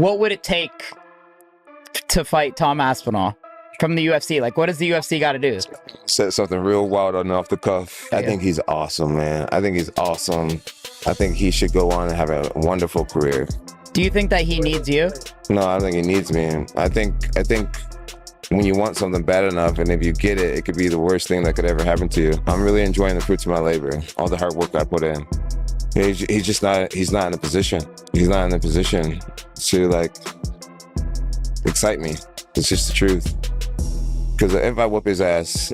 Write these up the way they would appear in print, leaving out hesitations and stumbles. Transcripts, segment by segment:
What would it take to fight Tom Aspinall from the UFC? Like, what does the UFC got to do? Said something real wild on off the cuff. I think he's awesome, man. I think he's awesome. I think he should go on and have a wonderful career. Do you think that he needs you? No, I don't think he needs me. I think when you want something bad enough, and if you get it, it could be the worst thing that could ever happen to you. I'm really enjoying the fruits of my labor, all the hard work I put in. He's just not, he's not in a position. He's not in a position to like excite me. It's just the truth. Because if I whoop his ass,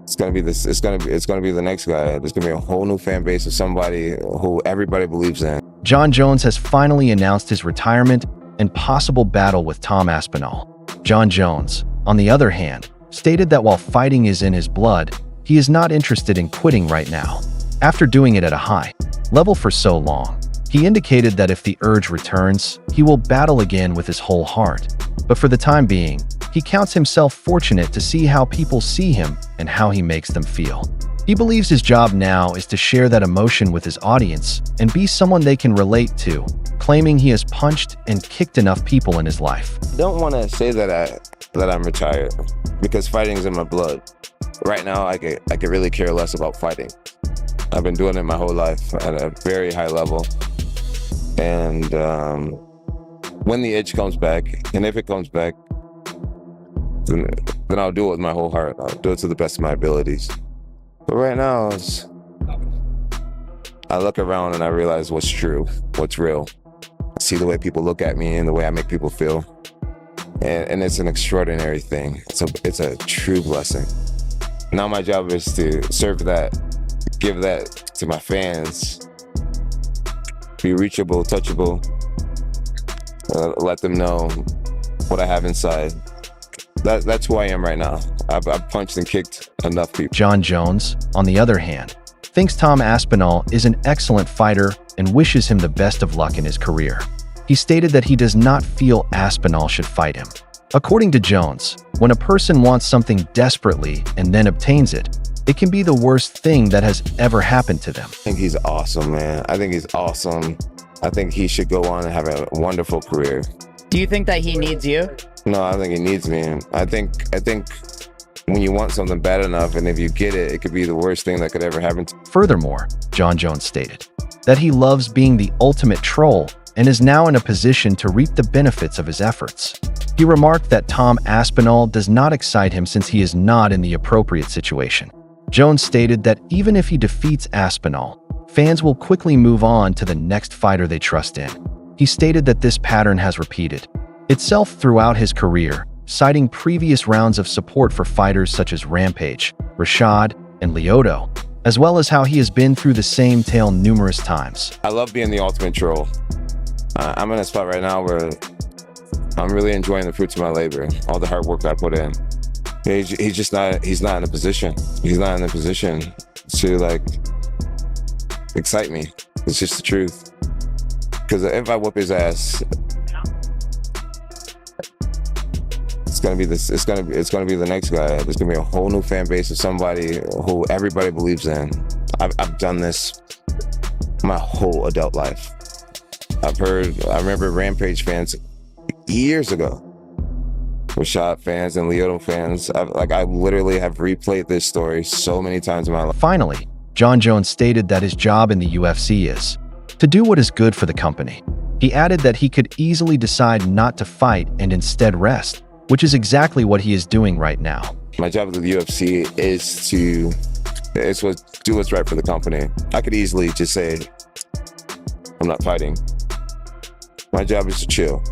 it's gonna be the next guy. There's gonna be a whole new fan base of somebody who everybody believes in. Jon Jones has finally announced his retirement and possible battle with Tom Aspinall. Jon Jones, on the other hand, stated that while fighting is in his blood, he is not interested in quitting right now. After doing it at a high level for so long, he indicated that if the urge returns, he will battle again with his whole heart. But for the time being, he counts himself fortunate to see how people see him and how he makes them feel. He believes his job now is to share that emotion with his audience and be someone they can relate to, claiming he has punched and kicked enough people in his life. I don't want to say that I'm retired because fighting's in my blood. Right now, I could really care less about fighting. I've been doing it my whole life at a very high level. And when the itch comes back, and if it comes back, then I'll do it with my whole heart. I'll do it to the best of my abilities. But right now, I look around and I realize what's true, what's real. I see the way people look at me and the way I make people feel. And it's an extraordinary thing. It's a true blessing. Now my job is to serve that, give that to my fans, be reachable, touchable, let them know what I have inside. That's who I am right now. I've punched and kicked enough people. Jon Jones, on the other hand, thinks Tom Aspinall is an excellent fighter and wishes him the best of luck in his career. He stated that he does not feel Aspinall should fight him. According to Jones, when a person wants something desperately and then obtains it, it can be the worst thing that has ever happened to them. I think he's awesome, man. I think he's awesome. I think he should go on and have a wonderful career. Do you think that he needs you? No, I don't think he needs me. I think when you want something bad enough, and if you get it, it could be the worst thing that could ever happen to you. Furthermore, Jon Jones stated that he loves being the ultimate troll and is now in a position to reap the benefits of his efforts. He remarked that Tom Aspinall does not excite him since he is not in the appropriate situation. Jones stated that even if he defeats Aspinall, fans will quickly move on to the next fighter they trust in. He stated that this pattern has repeated itself throughout his career, citing previous rounds of support for fighters such as Rampage, Rashad, and Lyoto, as well as how he has been through the same tale numerous times. I love being the ultimate troll. I'm in a spot right now where I'm really enjoying the fruits of my labor, all the hard work I put in. He's not in a position. He's not in a position to like excite me. It's just the truth. Because if I whoop his ass, it's gonna be the next guy. There's gonna be a whole new fan base of somebody who everybody believes in. I've done this my whole adult life. I remember Rampage fans years ago, Rashad fans and Lyoto fans. I literally have replayed this story so many times in my life. Finally, Jon Jones stated that his job in the UFC is to do what is good for the company. He added that he could easily decide not to fight and instead rest, which is exactly what he is doing right now. My job at the UFC is to do what's right for the company. I could easily just say, I'm not fighting. My job is to chill.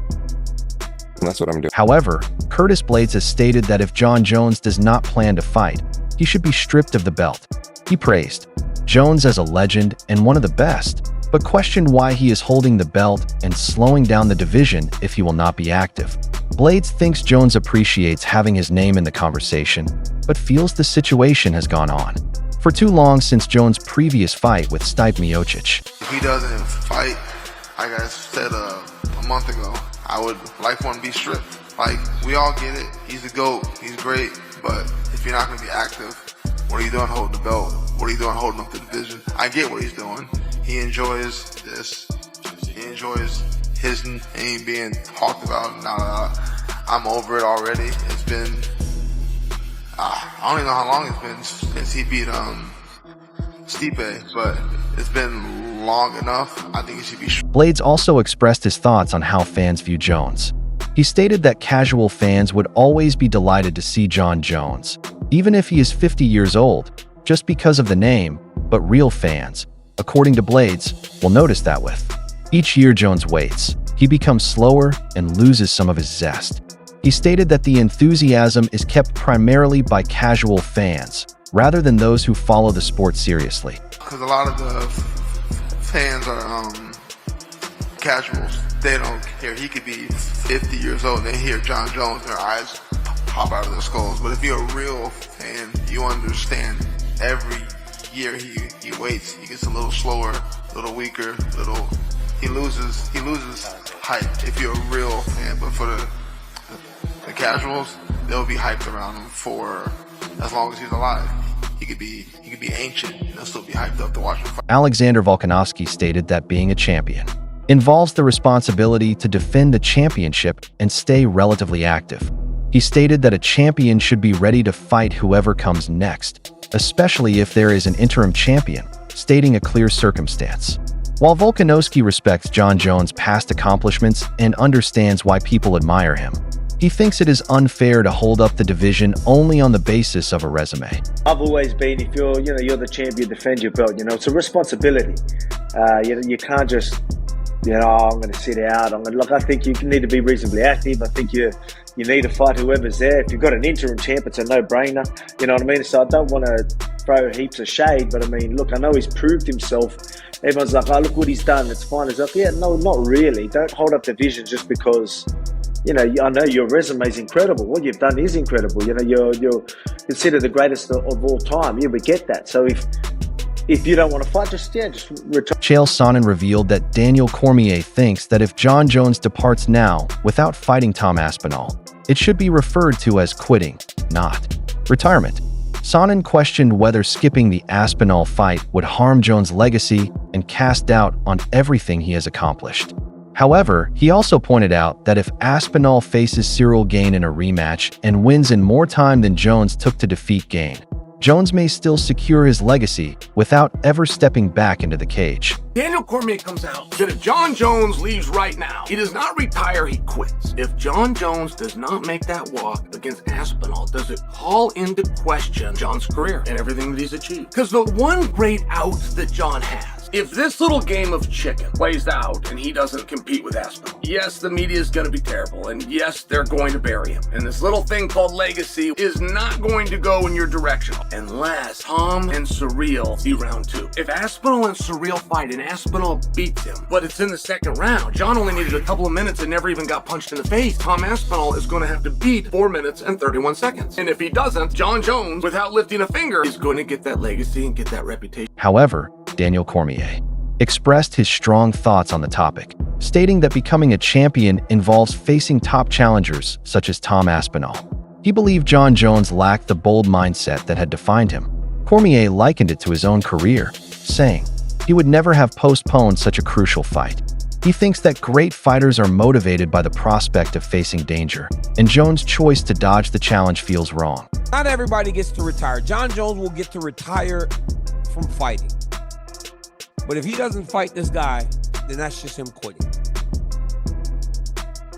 And that's what I'm doing. However, Curtis Blaydes has stated that if Jon Jones does not plan to fight, he should be stripped of the belt. He praised Jones as a legend and one of the best, but questioned why he is holding the belt and slowing down the division if he will not be active. Blaydes thinks Jones appreciates having his name in the conversation, but feels the situation has gone on for too long since Jones' previous fight with Stipe Miocic. If he doesn't fight, like I said a month ago, I would like one to be stripped. Like, we all get it. He's the GOAT. He's great. But if you're not going to be active, what are you doing holding the belt? What are you doing holding up the division? I get what he's doing. He enjoys this He enjoys his name being talked about. Now I'm over it already. It's been, I don't even know how long it's been since he beat Stipe, but it's been long enough. I think it should be. Blaydes also expressed his thoughts on how fans view Jones. He stated that casual fans would always be delighted to see Jon Jones, even if he is 50 years old, just because of the name, but real fans, according to Blaydes, will notice that with each year Jones waits, he becomes slower and loses some of his zest. He stated that the enthusiasm is kept primarily by casual fans, rather than those who follow the sport seriously. Because a lot of the fans are casuals. They don't care. He could be 50 years old and they hear Jon Jones and their eyes pop out of their skulls. But if you're a real fan, you understand every year he waits. He gets a little slower, a little weaker, he loses hype if you're a real fan. But for the casuals, they'll be hyped around him for as long as he's alive. He could be ancient and they'll still be hyped up to watch him fight. Alexander Volkanovski stated that being a champion involves the responsibility to defend the championship and stay relatively active. He stated that a champion should be ready to fight whoever comes next, especially if there is an interim champion, stating a clear circumstance. While Volkanovski respects Jon Jones' past accomplishments and understands why people admire him, he thinks it is unfair to hold up the division only on the basis of a resume. I've always been, if you're the champion, defend your belt. It's a responsibility. You can't just, I'm going to sit out. I think you need to be reasonably active. I think you need to fight whoever's there. If you've got an interim champ, it's a no-brainer. You know what I mean? So I don't want to throw heaps of shade, but I mean, look, I know he's proved himself. Everyone's like, oh, look what he's done. It's fine. It's like, yeah, no, not really. Don't hold up divisions just because. I know your resume is incredible. What you've done is incredible. You're considered the greatest of all time. We get that. So if you don't want to fight, just retire. Chael Sonnen revealed that Daniel Cormier thinks that if Jon Jones departs now without fighting Tom Aspinall, it should be referred to as quitting, not retirement. Sonnen questioned whether skipping the Aspinall fight would harm Jones' legacy and cast doubt on everything he has accomplished. However, he also pointed out that if Aspinall faces Cyril Gane in a rematch and wins in more time than Jones took to defeat Gane, Jones may still secure his legacy without ever stepping back into the cage. Daniel Cormier comes out that if Jon Jones leaves right now, he does not retire, he quits. If Jon Jones does not make that walk against Aspinall, does it call into question Jon's career and everything that he's achieved? Because the one great out that Jon has, if this little game of chicken plays out and he doesn't compete with Aspinall, yes, the media is going to be terrible, and yes, they're going to bury him. And this little thing called legacy is not going to go in your direction unless Tom and Cyril see round 2. If Aspinall and Cyril fight and Aspinall beats him, but it's in the second round, Jon only needed a couple of minutes and never even got punched in the face. Tom Aspinall is going to have to beat 4 minutes and 31 seconds. And if he doesn't, Jon Jones, without lifting a finger, is going to get that legacy and get that reputation. However, Daniel Cormier expressed his strong thoughts on the topic, stating that becoming a champion involves facing top challengers such as Tom Aspinall. He believed Jon Jones lacked the bold mindset that had defined him. Cormier likened it to his own career, saying he would never have postponed such a crucial fight. He thinks that great fighters are motivated by the prospect of facing danger, and Jones' choice to dodge the challenge feels wrong. Not everybody gets to retire. Jon Jones will get to retire from fighting. But if he doesn't fight this guy, then that's just him quitting.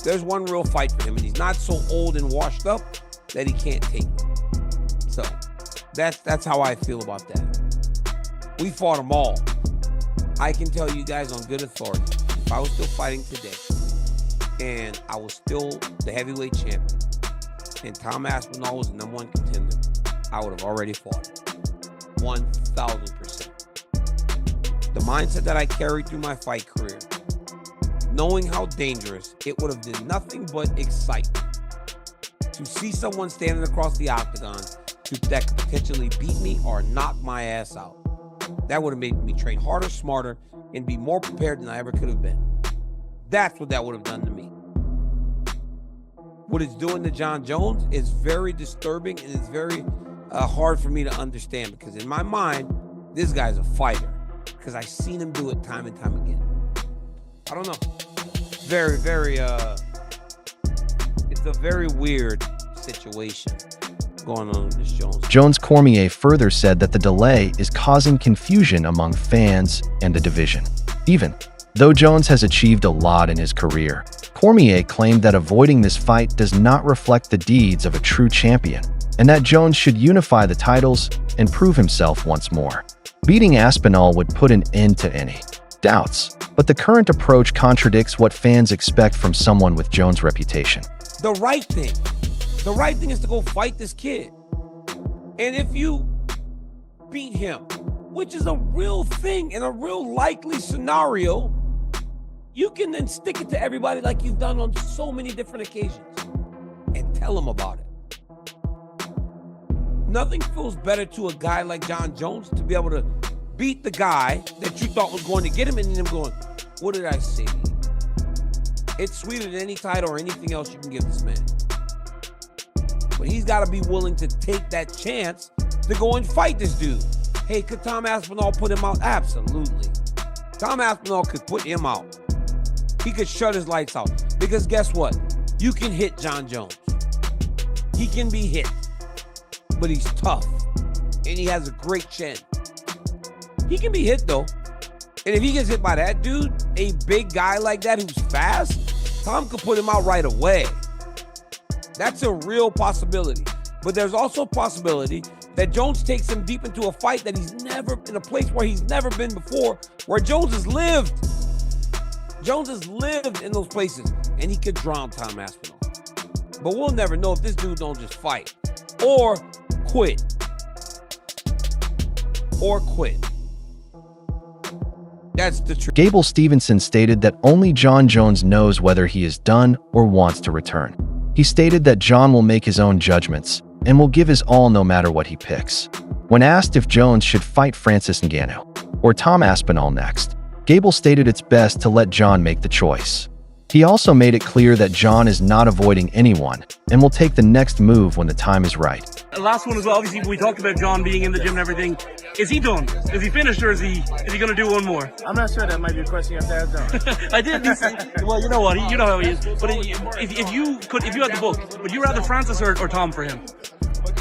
There's one real fight for him, and he's not so old and washed up that he can't take it. So that's how I feel about that. We fought them all. I can tell you guys on good authority, if I was still fighting today and I was still the heavyweight champion and Tom Aspinall was the #1 contender, I would have already fought 1,000%. The mindset that I carried through my fight career, knowing how dangerous, it would have done nothing but excite me. To see someone standing across the octagon that could potentially beat me or knock my ass out, that would have made me train harder, smarter, and be more prepared than I ever could have been. That's what that would have done to me. What it's doing to Jon Jones is very disturbing, and it's very hard for me to understand, because in my mind, this guy's a fighter, because I've seen him do it time and time again. I don't know. Very, very, it's a very weird situation going on with this Jones. Jones Cormier further said that the delay is causing confusion among fans and the division. Even though Jones has achieved a lot in his career, Cormier claimed that avoiding this fight does not reflect the deeds of a true champion, and that Jones should unify the titles and prove himself once more. Beating Aspinall would put an end to any doubts, but the current approach contradicts what fans expect from someone with Jones' reputation. The right thing is to go fight this kid. And if you beat him, which is a real thing in a real likely scenario, you can then stick it to everybody like you've done on so many different occasions and tell them about it. Nothing feels better to a guy like Jon Jones to be able to beat the guy that you thought was going to get him and then him going, what did I say? It's sweeter than any title or anything else you can give this man. But he's got to be willing to take that chance to go and fight this dude. Hey, could Tom Aspinall put him out? Absolutely. Tom Aspinall could put him out. He could shut his lights out. Because guess what? You can hit Jon Jones. He can be hit. But he's tough. And he has a great chin. He can be hit, though. And if he gets hit by that dude, a big guy like that who's fast, Tom could put him out right away. That's a real possibility. But there's also a possibility that Jones takes him deep into a fight that he's never, in a place where he's never been before, where Jones has lived. Jones has lived in those places, and he could drown Tom Aspinall. But we'll never know if this dude don't just fight or quit. Or quit. That's the truth. Gable Stevenson stated that only Jon Jones knows whether he is done or wants to return. He stated that Jon will make his own judgments and will give his all no matter what he picks. When asked if Jones should fight Francis Ngannou or Tom Aspinall next, Gable stated it's best to let Jon make the choice. He also made it clear that Jon is not avoiding anyone and will take the next move when the time is right. The last one as well, obviously we talked about Jon being in the gym and everything. Is he done? Is he finished, or is he going to do one more? I'm not sure. That might be a question you have to ask Jon. I did. Well, you know what? You know how he is. But if you had the book, would you rather Francis or Tom for him?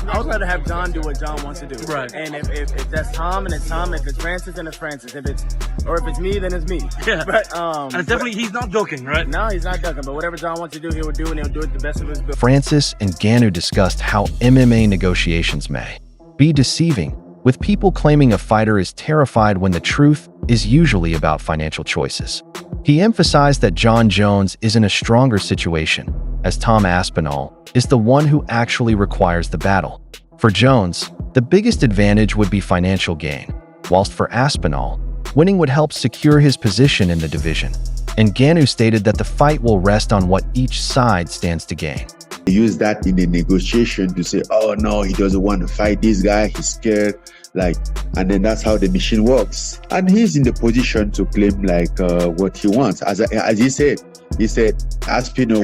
I would rather have Jon do what Jon wants to do. Right. And if that's Tom, and it's Tom. If it's Francis, then it's Francis. If it's me, then it's me. Yeah. But and it's definitely, he's not ducking, right? No, he's not ducking. But whatever Jon wants to do, he will do, and he'll do it the best of his ability. Francis and Ngannou discussed how MMA negotiations may be deceiving, with people claiming a fighter is terrified when the truth is usually about financial choices. He emphasized that Jon Jones is in a stronger situation, as Tom Aspinall is the one who actually requires the battle. For Jones, the biggest advantage would be financial gain, whilst for Aspinall, winning would help secure his position in the division. And Ngannou stated that the fight will rest on what each side stands to gain. They use that in a negotiation to say, oh no, he doesn't want to fight this guy, he's scared, and then that's how the machine works. And he's in the position to claim what he wants. As he said, Aspinall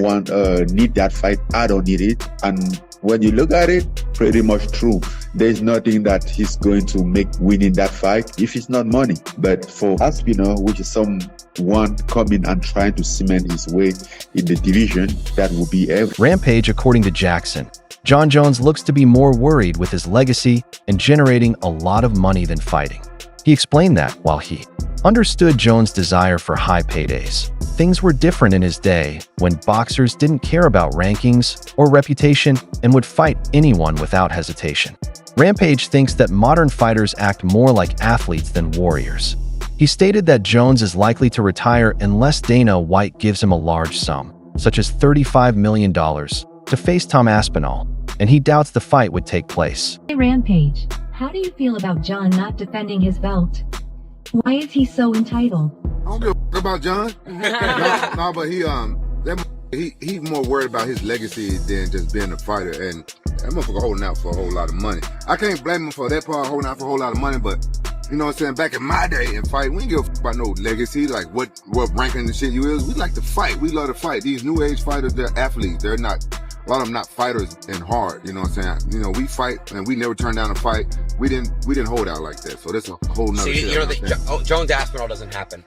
need that fight, I don't need it. And when you look at it, pretty much true. There's nothing that he's going to make winning that fight if it's not money. But for Aspinall, which is someone coming and trying to cement his way in the division, that will be everything. Rampage, according to Jackson, Jon Jones looks to be more worried with his legacy and generating a lot of money than fighting. He explained that while he understood Jones' desire for high paydays, things were different in his day when boxers didn't care about rankings or reputation and would fight anyone without hesitation. Rampage thinks that modern fighters act more like athletes than warriors. He stated that Jones is likely to retire unless Dana White gives him a large sum, such as $35 million, to face Tom Aspinall, and he doubts the fight would take place. Hey Rampage, how do you feel about Jon not defending his belt? Why is he so entitled? I don't give a about Jon. No, but he's more worried about his legacy than just being a fighter, and that motherfucker holding out for a whole lot of money. I can't blame him for that part, holding out for a whole lot of money, but you know what I'm saying, back in my day in fight, we didn't give a about no legacy, like what ranking the shit you is. We like to fight. We love to fight. These new age fighters, they're athletes. They're not, a lot of them not fighters and hard, you know what I'm saying? You know, we fight and we never turn down a fight. We didn't hold out like that. So that's a whole nother shit. Jones Aspinall doesn't happen.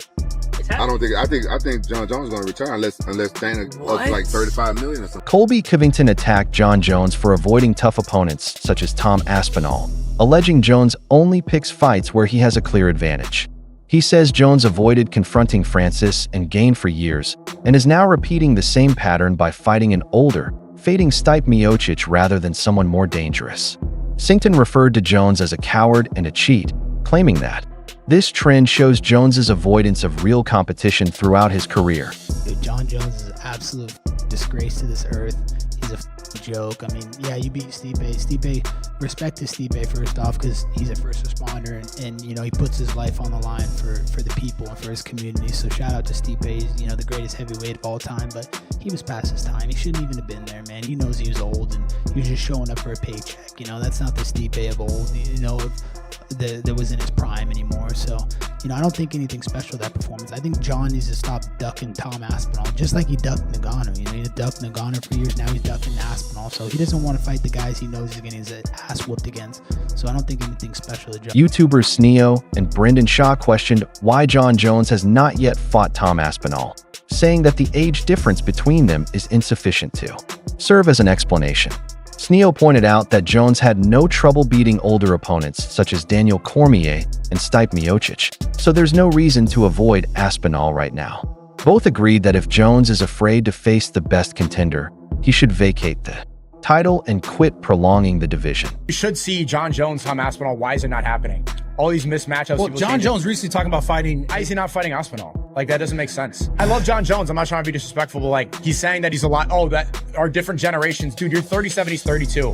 I don't think. I think Jon Jones is going to retire unless Dana ups like 35 million or something. Colby Covington attacked Jon Jones for avoiding tough opponents such as Tom Aspinall, alleging Jones only picks fights where he has a clear advantage. He says Jones avoided confronting Francis and Gane for years and is now repeating the same pattern by fighting an older, fading Stipe Miocic rather than someone more dangerous. Singleton referred to Jones as a coward and a cheat, claiming that this trend shows Jones's avoidance of real competition throughout his career. Dude, Jon Jones is an absolute disgrace to this earth. He's a joke. I mean, yeah, you beat Stipe. Respect to Stipe first off, because he's a first responder and you know, he puts his life on the line for the people and for his community. So shout out to Stipe. He's, you know, the greatest heavyweight of all time, but he was past his time. He shouldn't even have been there, man. He knows he was old and he was just showing up for a paycheck. You know, that's not the Stipe of old, you know, that was in his prime anymore. So, you know, I don't think anything special that performance. I think Jon needs to stop ducking Tom Aspinall, just like he ducked Nagano. You know, he ducked Nagano for years. Now he's ducking Aspinall. So he doesn't want to fight the guys he knows he's getting his ass whooped against. So I don't think anything special to Jon. YouTubers Sneo and Brendan Shaw questioned why Jon Jones has not yet fought Tom Aspinall, saying that the age difference between them is insufficient to serve as an explanation. Sneo pointed out that Jones had no trouble beating older opponents such as Daniel Cormier and Stipe Miocic, so there's no reason to avoid Aspinall right now. Both agreed that if Jones is afraid to face the best contender, he should vacate the title and quit prolonging the division. You should see Jon Jones, Tom Aspinall. Why is it not happening? All these missed matchups. Well, Jon Jones recently talking about fighting. Why is he not fighting Aspinall? Like, that doesn't make sense. I love Jon Jones. I'm not trying to be disrespectful, but like, he's saying that he's a lot. Oh, that are different generations. Dude, you're 37, he's 32.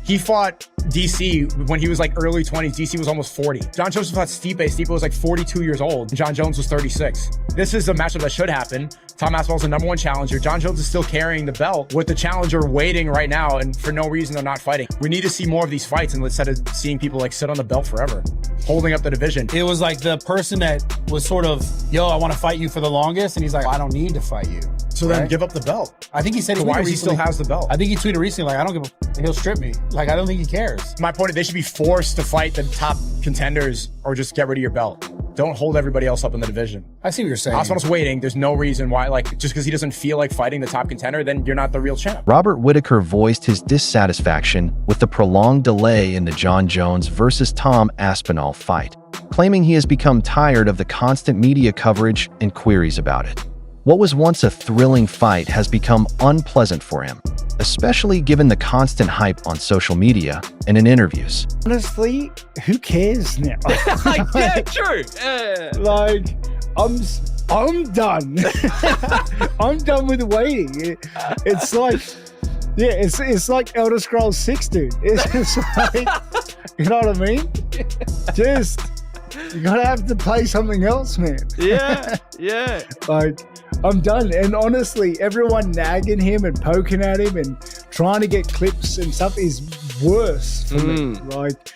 He fought DC when he was like early 20s. DC was almost 40. Jon Jones fought Stipe. Stipe was like 42 years old. And Jon Jones was 36. This is a matchup that should happen. Tom Aspinall's the #1 challenger. Jon Jones is still carrying the belt with the challenger waiting right now, and for no reason they're not fighting. We need to see more of these fights instead of seeing people like sit on the belt forever, holding up the division. It was like the person that was sort of, yo, I want to fight you for the longest, and he's like, I don't need to fight you. So then give up the belt. I think he said why he still has the belt. I think he tweeted recently, like, I don't give a, he'll strip me. Like, I don't think he cares. My point is they should be forced to fight the top contenders or just get rid of your belt. Don't hold everybody else up in the division. I see what you're saying. Aspinall's waiting. There's no reason why, like, just because he doesn't feel like fighting the top contender, then you're not the real champ. Robert Whittaker voiced his dissatisfaction with the prolonged delay in the Jon Jones versus Tom Aspinall fight, claiming he has become tired of the constant media coverage and queries about it. What was once a thrilling fight has become unpleasant for him, especially given the constant hype on social media and in interviews. Honestly, who cares now? Yeah, true. Like, I'm done. I'm done with waiting. It's like, yeah, it's like Elder Scrolls 6, dude. It's just like, you know what I mean? Just, you gotta have to play something else, man. Yeah, yeah. Like, I'm done. And honestly, everyone nagging him and poking at him and trying to get clips and stuff is worse for me. Like,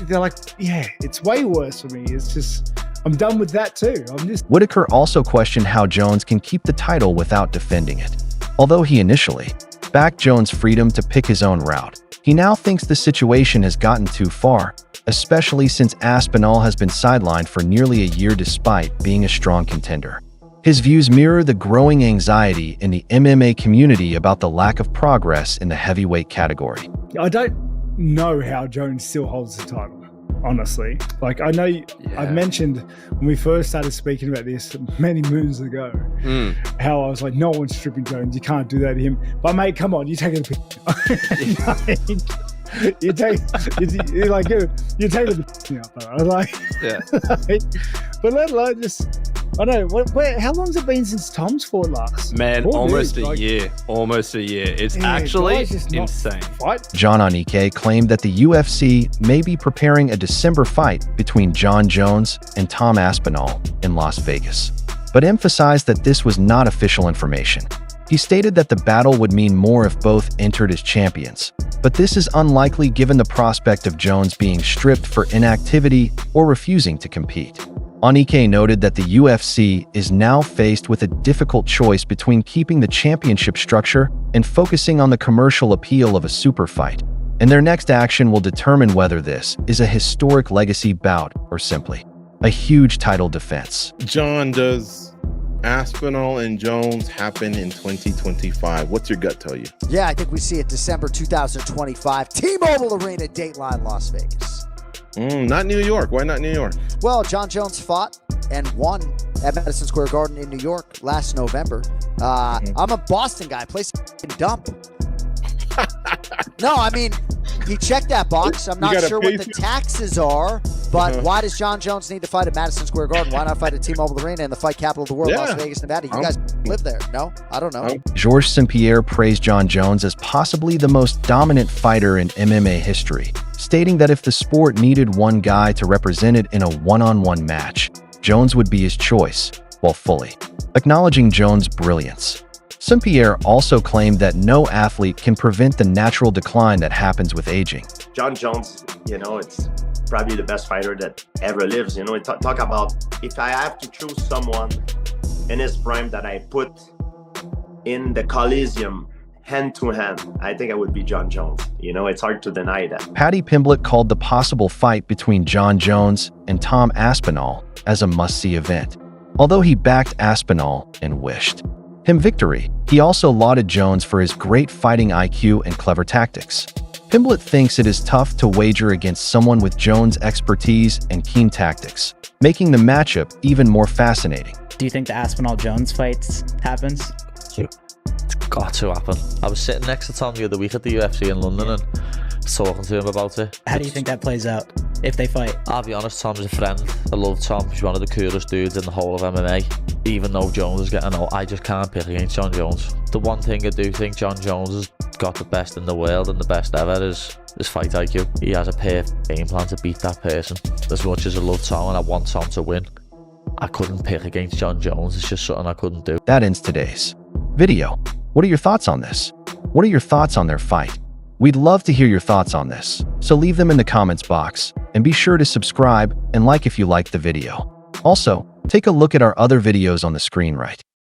they're like, yeah, it's way worse for me. It's just, I'm done with that too. Whittaker also questioned how Jones can keep the title without defending it. Although he initially backed Jones' freedom to pick his own route, he now thinks the situation has gotten too far, especially since Aspinall has been sidelined for nearly a year despite being a strong contender. His views mirror the growing anxiety in the MMA community about the lack of progress in the heavyweight category. I don't know how Jones still holds the title, honestly. Like, I know I've mentioned when we first started speaking about this many moons ago, how I was like, no one's stripping Jones, you can't do that to him. But mate, come on, you take it you take the out. I was like, but let just. I know. How long's it been since Tom's fought last? Man, almost a year. Almost a year. It's actually insane. John Onike claimed that the UFC may be preparing a December fight between Jon Jones and Tom Aspinall in Las Vegas, but emphasized that this was not official information. He stated that the battle would mean more if both entered as champions, but this is unlikely given the prospect of Jones being stripped for inactivity or refusing to compete. Onike noted that the UFC is now faced with a difficult choice between keeping the championship structure and focusing on the commercial appeal of a super fight, and their next action will determine whether this is a historic legacy bout or simply a huge title defense. John, does Aspinall and Jones happen in 2025? What's your gut tell you? Yeah, I think we see it December 2025. T-Mobile Arena, Dateline, Las Vegas. Not New York. Why not New York? Well, Jon Jones fought and won at Madison Square Garden in New York last November. I'm a Boston guy. Place dump. No, I mean, he checked that box. I'm not sure what the taxes are, but why does Jon Jones need to fight at Madison Square Garden? Why not fight at T-Mobile Arena in the fight capital of the world, Las Vegas, Nevada? You guys live there. No? I don't know. Georges St-Pierre praised Jon Jones as possibly the most dominant fighter in MMA history, stating that if the sport needed one guy to represent it in a one-on-one match, Jones would be his choice, while fully acknowledging Jones' brilliance. St-Pierre also claimed that no athlete can prevent the natural decline that happens with aging. Jon Jones, it's probably the best fighter that ever lives. Talk about if I have to choose someone in his prime that I put in the Coliseum hand to hand, I think it would be Jon Jones. It's hard to deny that. Paddy Pimblett called the possible fight between Jon Jones and Tom Aspinall as a must-see event, although he backed Aspinall and wished him victory. He also lauded Jones for his great fighting IQ and clever tactics. Pimblett thinks it is tough to wager against someone with Jones' expertise and keen tactics, making the matchup even more fascinating. Do you think the Aspinall-Jones fights happens? It's got to happen. I was sitting next to Tom the other week at the UFC in London and talking to him about it. How do you think that plays out if they fight? I'll be honest, Tom's a friend. I love Tom. He's one of the coolest dudes in the whole of MMA. Even though Jones is getting old, I just can't pick against Jon Jones. The one thing I do think Jon Jones has got the best in the world and the best ever is his fight IQ. He has a perfect game plan to beat that person. As much as I love Tom and I want Tom to win, I couldn't pick against Jon Jones. It's just something I couldn't do. That ends today's video. What are your thoughts on this? What are your thoughts on their fight? We'd love to hear your thoughts on this, so leave them in the comments box, and be sure to subscribe and like if you liked the video. Also, take a look at our other videos on the screen right